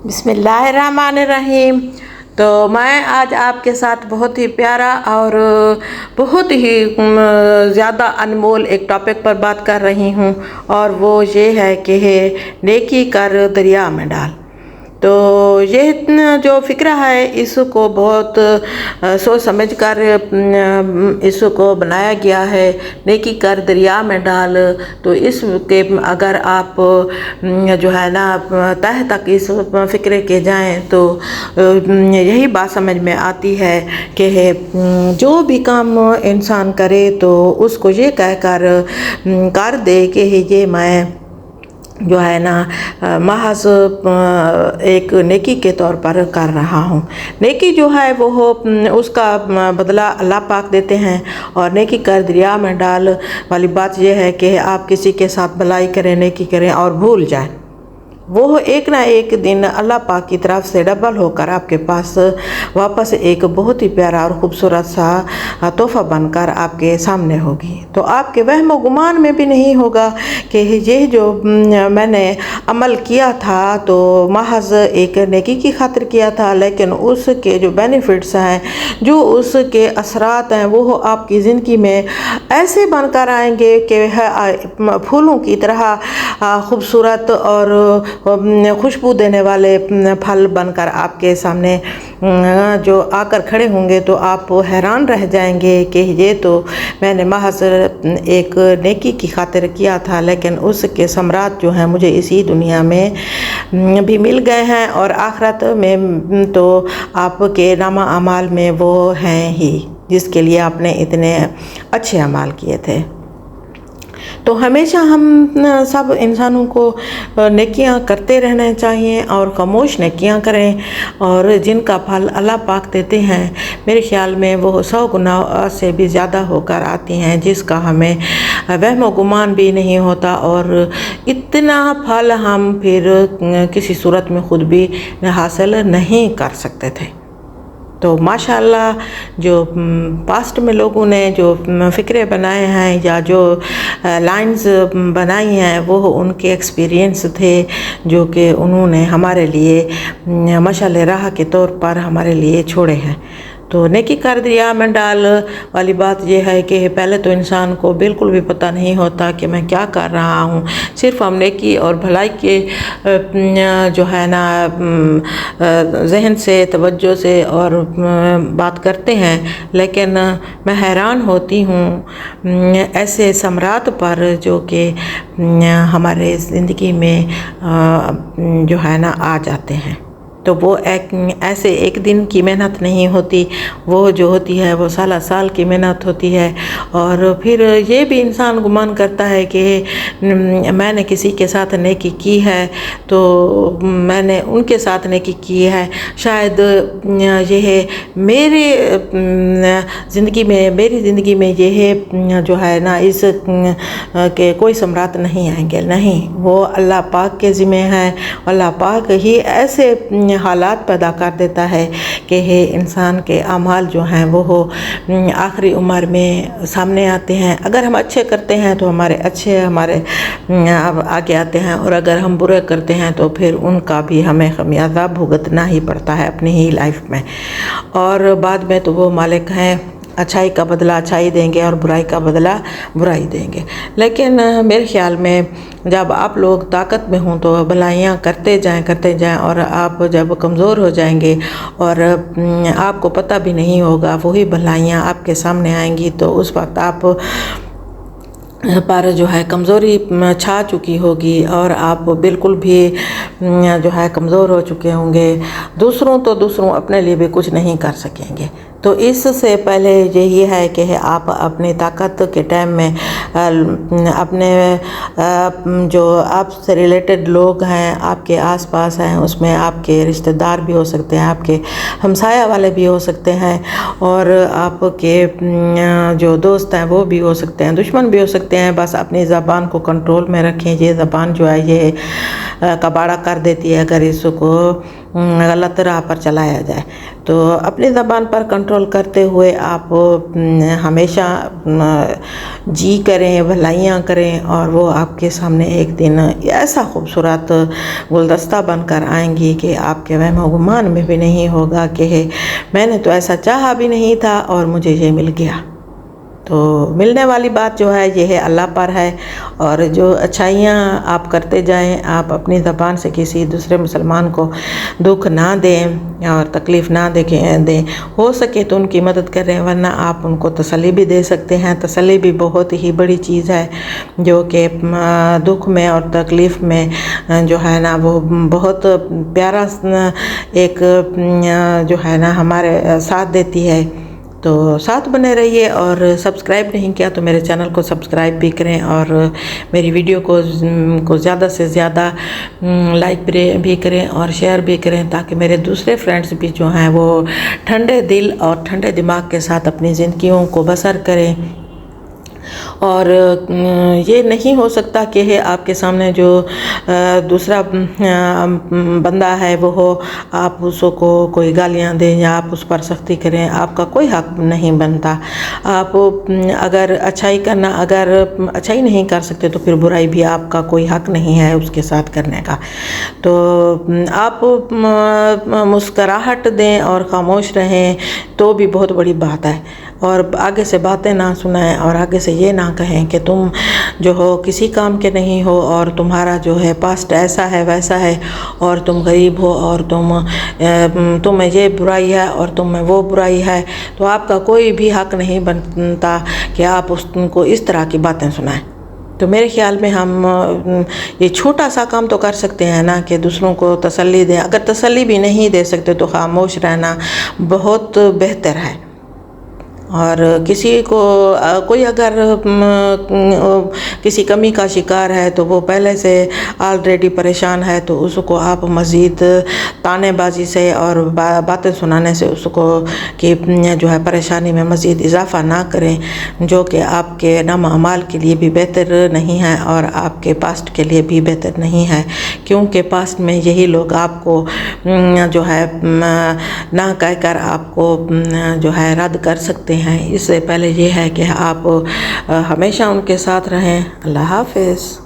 बिस्मिल्लाहिर्रहमानिर्रहीम। तो मैं आज आपके साथ बहुत ही प्यारा और बहुत ही ज़्यादा अनमोल एक टॉपिक पर बात कर रही हूँ, और वो ये है कि नेकी कर दरिया में डाल। तो ये जो फ़िक्रा है इसको बहुत सोच समझ कर इसको बनाया गया है। नेकी कर दरिया में डाल, तो इसके अगर आप जो है ना तह तक इस फ़िक्रे के जाएं तो यही बात समझ में आती है कि जो भी काम इंसान करे तो उसको ये कहकर कर दे कि ये मैं जो है ना महज एक नेकी के तौर पर कर रहा हूँ। नेकी जो है वो उसका बदला अल्लाह पाक देते हैं। और नेकी कर दरिया में डाल वाली बात यह है कि आप किसी के साथ भलाई करें, नेकी करें और भूल जाएं, वो एक ना एक दिन अल्लाह पाक की तरफ से डबल होकर आपके पास वापस एक बहुत ही प्यारा और ख़ूबसूरत सा तोहफ़ा बनकर आपके सामने होगी। तो आपके वहम व गुमान में भी नहीं होगा कि ये जो मैंने अमल किया था तो महज एक नेकी की खातिर किया था, लेकिन उसके जो बेनिफिट्स हैं, जो उसके असरात हैं, वो आपकी ज़िंदगी में ऐसे बनकर आएंगे कि फूलों की तरह ख़ूबसूरत और खुशबू देने वाले फल बनकर आपके सामने जो आकर खड़े होंगे। तो आप हैरान रह जाएंगे कि ये तो मैंने महज एक नेकी की खातिर किया था, लेकिन उसके समरात जो हैं मुझे इसी दुनिया में भी मिल गए हैं, और आखिरत में तो आपके नामा अमाल में वो हैं ही जिसके लिए आपने इतने अच्छे अमाल किए थे। तो हमेशा हम सब इंसानों को नेकियां करते रहना चाहिए और खामोश नेकियां करें, और जिनका फल अल्लाह पाक देते हैं मेरे ख्याल में वो 100 गुना से भी ज़्यादा होकर आती हैं, जिसका हमें वहम गुमान भी नहीं होता। और इतना फल हम फिर किसी सूरत में ख़ुद भी हासिल नहीं कर सकते थे। तो माशाअल्लाह जो पास्ट में लोगों ने जो फ़िक्रे बनाए हैं या जो लाइंस बनाई हैं वो उनके एक्सपीरियंस थे, जो कि उन्होंने हमारे लिए मशाल राह के तौर पर हमारे लिए छोड़े हैं। तो नेकी कर दरिया में डाल वाली बात यह है कि पहले तो इंसान को बिल्कुल भी पता नहीं होता कि मैं क्या कर रहा हूँ। सिर्फ हम नेकी और भलाई के जो है ना जहन से, तवज्जो से और बात करते हैं, लेकिन मैं हैरान होती हूँ ऐसे समरात पर जो कि हमारे ज़िंदगी में जो है ना आ जाते हैं। तो वो ऐसे एक दिन की मेहनत नहीं होती, वो जो होती है वो साल साल की मेहनत होती है। और फिर ये भी इंसान गुमान करता है कि मैंने किसी के साथ नेकी की है तो मैंने उनके साथ नेकी की है, शायद ये मेरी ज़िंदगी में ये जो है ना इस के कोई सम्राट नहीं आएंगे। नहीं, वो अल्लाह पाक के ज़िम्मे है। अल्लाह पाक ही ऐसे हालात पैदा कर देता है कि इंसान के अमाल जो हैं वो आखिरी उम्र में सामने आते हैं। अगर हम अच्छे करते हैं तो हमारे अच्छे हमारे आगे आते हैं, और अगर हम बुरे करते हैं तो फिर उनका भी हमें खमियाजा भुगतना ही पड़ता है अपनी ही लाइफ में। और बाद में तो वो मालिक हैं, अच्छाई का बदला अच्छाई देंगे और बुराई का बदला बुराई देंगे। लेकिन मेरे ख्याल में जब आप लोग ताकत में हों तो भलाइयाँ करते जाएं, और आप जब कमज़ोर हो जाएंगे और आपको पता भी नहीं होगा वही भलाइयाँ आपके सामने आएंगी, तो उस वक्त आप पर जो है कमज़ोरी छा चुकी होगी और आप बिल्कुल भी जो है कमज़ोर हो चुके होंगे। दूसरों अपने लिए भी कुछ नहीं कर सकेंगे। तो इससे पहले यही है कि आप अपनी ताकत के टाइम में अपने जो आपसे रिलेटेड लोग हैं, आपके आसपास हैं, उसमें आपके रिश्तेदार भी हो सकते हैं, आपके हमसाया वाले भी हो सकते हैं, और आपके जो दोस्त हैं वो भी हो सकते हैं, दुश्मन भी हो सकते हैं। बस अपनी ज़बान को कंट्रोल में रखें। ये ज़बान जो है ये कबाड़ा कर देती है अगर इसको गलत राह पर चलाया जाए। तो अपनी ज़बान पर कंट्रोल करते हुए आप हमेशा जी करें, भलाइयाँ करें, और वो आपके सामने एक दिन ऐसा खूबसूरत गुलदस्ता बनकर आएंगी कि आपके वहम गुमान में भी नहीं होगा कि मैंने तो ऐसा चाहा भी नहीं था और मुझे ये मिल गया। तो मिलने वाली बात जो है ये है अल्लाह पर है, और जो अच्छाइयाँ आप करते जाएं, आप अपनी ज़बान से किसी दूसरे मुसलमान को दुख ना दें और तकलीफ़ ना दें। हो सके तो उनकी मदद करें, वरना आप उनको तसल्ली भी दे सकते हैं। तसल्ली भी बहुत ही बड़ी चीज़ है जो कि दुख में और तकलीफ़ में जो है ना वो बहुत प्यारा एक जो है ना हमारे साथ देती है। तो साथ बने रहिए, और सब्सक्राइब नहीं किया तो मेरे चैनल को सब्सक्राइब भी करें, और मेरी वीडियो को ज़्यादा से ज़्यादा लाइक भी करें और शेयर भी करें, ताकि मेरे दूसरे फ्रेंड्स भी जो हैं वो ठंडे दिल और ठंडे दिमाग के साथ अपनी ज़िंदगियों को बसर करें। और ये नहीं हो सकता कि आपके सामने जो दूसरा बंदा है वो हो, आप उसको कोई गालियां दें या आप उस पर सख्ती करें, आपका कोई हक नहीं बनता। आप अगर अगर अच्छाई नहीं कर सकते तो फिर बुराई भी आपका कोई हक नहीं है उसके साथ करने का। तो आप मुस्कराहट दें और ख़ामोश रहें तो भी बहुत बड़ी बात है, और आगे से बातें ना सुनाएं, और आगे से ये ना कहें कि तुम जो हो किसी काम के नहीं हो, और तुम्हारा जो है पास्ट ऐसा है वैसा है, और तुम गरीब हो, और तुम्हें ये बुराई है और तुम्हें वो बुराई है। तो आपका कोई भी हक नहीं बनता कि आप उसको इस तरह की बातें सुनाएं। तो मेरे ख्याल में हम ये छोटा सा काम तो कर सकते हैं ना, कि दूसरों को तसल्ली दें। अगर तसल्ली भी नहीं दे सकते तो खामोश रहना बहुत बेहतर है। और किसी को कोई अगर किसी कमी का शिकार है तो वो पहले से ऑलरेडी परेशान है, तो उसको आप मज़ीद तानेबाजी से और बातें सुनाने से उसको कि जो है परेशानी में मज़ीद इजाफ़ा ना करें, जो कि आपके नाम अमाल के लिए भी बेहतर नहीं है और आपके पास्ट के लिए भी बेहतर नहीं है। क्योंकि पास्ट में यही लोग आपको जो है ना कहकर आपको जो है रद्द कर सकते हैं। इससे पहले ये है कि आप हमेशा उनके साथ रहें। अल्लाह हाफ़िज़।